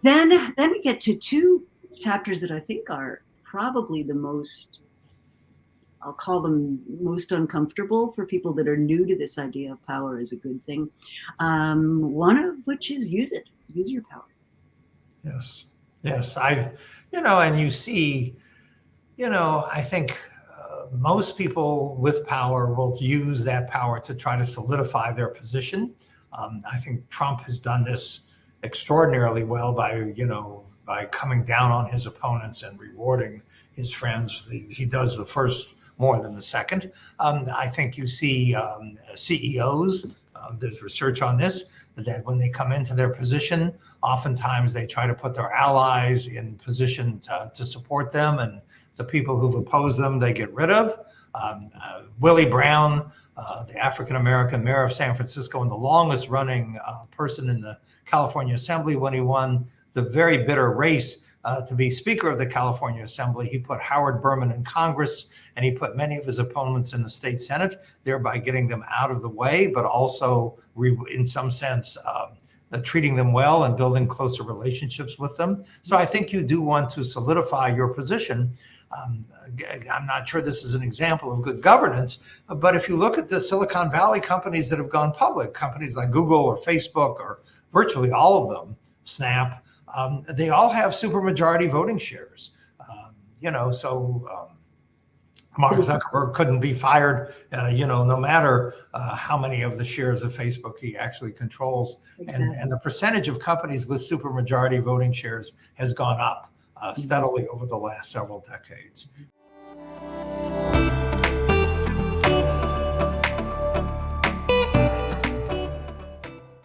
Then we get to two chapters that I think are probably the most, I'll call them most uncomfortable for people that are new to this idea of power as a good thing. One of which is use your power. Yes. Yes. And you see, I think most people with power will use that power to try to solidify their position. I think Trump has done this extraordinarily well by coming down on his opponents and rewarding his friends. He does the first more than the second. I think you see CEOs, there's research on this, that when they come into their position, oftentimes they try to put their allies in position to support them, and the people who've opposed them, they get rid of. Willie Brown, the African-American mayor of San Francisco and the longest running person in the California Assembly, when he won the very bitter race to be Speaker of the California Assembly, he put Howard Berman in Congress, and he put many of his opponents in the state Senate, thereby getting them out of the way, but also, in some sense, treating them well and building closer relationships with them. So I think you do want to solidify your position. I'm not sure this is an example of good governance, but if you look at the Silicon Valley companies that have gone public, companies like Google or Facebook or virtually all of them, Snap, they all have supermajority voting shares. Mark Zuckerberg couldn't be fired, no matter how many of the shares of Facebook he actually controls. Exactly. And the percentage of companies with supermajority voting shares has gone up steadily over the last several decades.